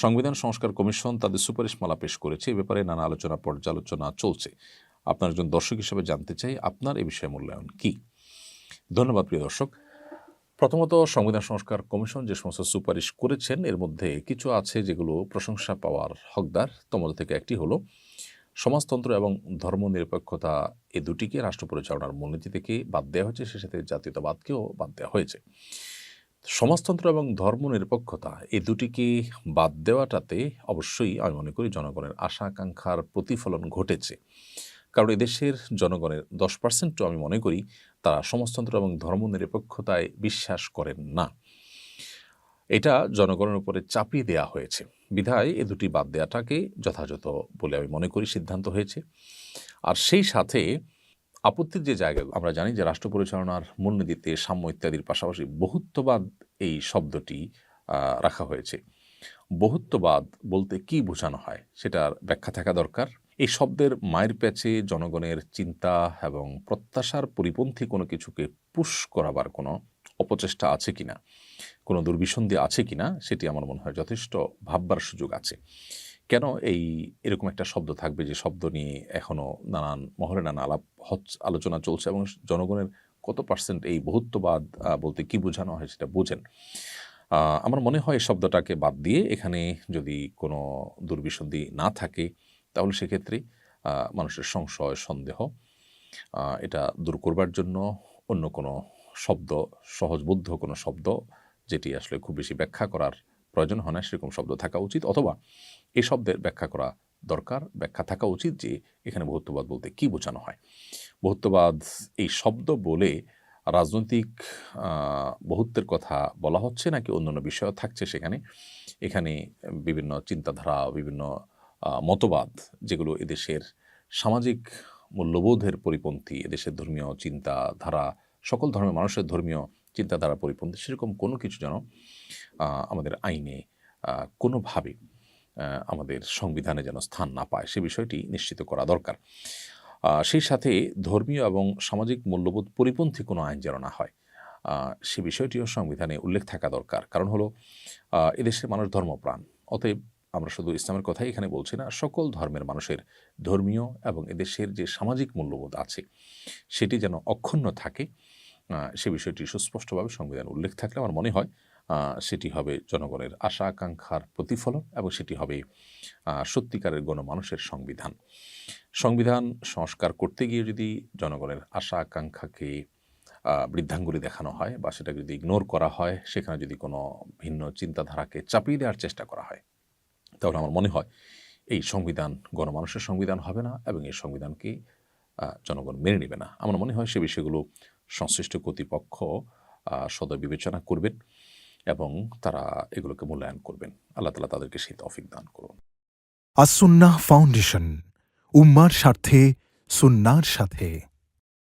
সংবিধান সংস্কার কমিশন তাদের সুপারিশমালা পেশ করেছে। এ ব্যাপারে নানা আলোচনা পর্যালোচনা চলছে। আপনার একজন দর্শক হিসেবে জানতে চাই, আপনার এ বিষয়ে মূল্যায়ন কী? ধন্যবাদ প্রিয় দর্শক। প্রথমত, সংবিধান সংস্কার কমিশন যে সমস্ত সুপারিশ করেছেন এর মধ্যে কিছু আছে যেগুলো প্রশংসা পাওয়ার হকদার। তোমাদের থেকে একটি হলো সমাজতন্ত্র এবং ধর্মনিরপেক্ষতা, এ দুটিকে রাষ্ট্র পরিচালনার মূলনীতি থেকে বাদ দেওয়া হয়েছে, সে সাথে জাতীয়তাবাদকেও বাদ দেওয়া হয়েছে। সমাজতন্ত্র এবং ধর্মনিরপেক্ষতা এই দুটিকে বাদ দেওয়াটাতে অবশ্যই আমি মনে করি জনগণের আশা আকাঙ্ক্ষার প্রতিফলন ঘটেছে। কারণ এদেশের জনগণের 10% আমি মনে করি তারা সমাজতন্ত্র এবং ধর্মনিরপেক্ষতায় বিশ্বাস করেন না। এটা জনগণের উপরে চাপিয়ে দেওয়া হয়েছে বিধায় এ দুটি বাদ দেওয়াটাকে যথাযথ বলে আমি মনে করি সিদ্ধান্ত হয়েছে। আর সেই সাথে আপত্তির যে জায়গা, আমরা জানি যে রাষ্ট্র পরিচালনার মূলনীতিতে সাম্য ইত্যাদির পাশাপাশি বহুত্ববাদ এই শব্দটি রাখা হয়েছে। বহুত্ববাদ বলতে কি বোঝানো হয় সেটার ব্যাখ্যা থাকা দরকার। এই শব্দের মায়ের প্যাচে জনগণের চিন্তা এবং প্রত্যাশার পরিপন্থী কোনো কিছুকে পুশ করাবার কোনো অপচেষ্টা আছে কিনা, কোনো দুর্বিসন্ধি আছে কিনা, সেটি আমার মনে হয় যথেষ্ট ভাববার সুযোগ আছে। কেন এরকম একটা শব্দ থাকবে যে শব্দ নিয়ে এখনও নানান মহলে নানা আলোচনা চলছে এবং জনগণের কত পার্সেন্ট এই বহুত্ববাদ বলতে কি বোঝানো হয় সেটা বোঝেন। আমার মনে হয় এই শব্দটাকে বাদ দিয়ে এখানে যদি কোনো দুর্বিসন্ধি না থাকে তাহলে সেক্ষেত্রে মানুষের সংশয় সন্দেহ এটা দূর করবার জন্য অন্য কোনো শব্দ, সহজবোধ্য কোনো শব্দ যেটি আসলে খুব বেশি ব্যাখ্যা করার প্রয়োজন হয় না সেরকম শব্দ থাকা উচিত, অথবা এই শব্দের ব্যাখ্যা করা দরকার, ব্যাখ্যা থাকা উচিত যে এখানে বহুত্ববাদ বলতে কি বোঝানো হয়। বহুত্ববাদ এই শব্দ বলে রাজনৈতিক বহুত্বের কথা বলা হচ্ছে নাকি অন্যান্য বিষয় থাকছে সেখানে। এখানে বিভিন্ন চিন্তাধারা, বিভিন্ন মতবাদ যেগুলো এদেশের সামাজিক মূল্যবোধের পরিপন্থী, এদেশের ধর্মীয় চিন্তাধারা, সকল ধর্মের মানুষের ধর্মীয় চিন্তাধারা পরিপন্থী, সেরকম কোনো কিছু যেন আমাদের আইনে কোনোভাবে আমাদের সংবিধানে যেন স্থান না পায় সে বিষয়টি নিশ্চিত করা দরকার। সেই সাথে ধর্মীয় এবং সামাজিক মূল্যবোধ পরিপন্থী কোনো আইন যেন না হয় সে বিষয়টিও সংবিধানে উল্লেখ থাকা দরকার। কারণ হলো এদেশের মানুষ ধর্মপ্রাণ, অতএব আমরা শুধু ইসলামের কথাই এখানে বলছি না, সকল ধর্মের মানুষের ধর্মীয় এবং এদেশের যে সামাজিক মূল্যবোধ আছে সেটি যেন অক্ষুণ্ণ থাকে সে বিষয়টি সুস্পষ্টভাবে সংবিধান উল্লেখ থাকলে আমার মনে হয় সেটি হবে জনগণের আশা আকাঙ্ক্ষার প্রতিফলন এবং সেটি হবে সত্যিকারের গণমানুষের সংবিধান। সংবিধান সংস্কার করতে গিয়ে যদি জনগণের আশা আকাঙ্ক্ষাকে বৃদ্ধাঙ্গুলি দেখানো হয় বা সেটা যদি ইগনোর করা হয়, সেখানে যদি কোনো ভিন্ন চিন্তাধারাকে চাপিয়ে দেওয়ার চেষ্টা করা হয়, তাহলে আমার মনে হয় এই সংবিধান গণমানুষের সংবিধান হবে না এবং এই সংবিধানকে জনগণ মেনে নেবে না। আমার মনে হয় সে বিষয়গুলো সংশ্লিষ্ট কর্তৃপক্ষ সদয় বিবেচনা করবেন এবং তারা এগুলোকে মূল্যায়ন করবেন। আল্লাহ তাআলা তাদেরকে সেই তৌফিক দান করুন। আস-সুন্নাহ ফাউন্ডেশন, উম্মার স্বার্থে সুন্নাহর সাথে।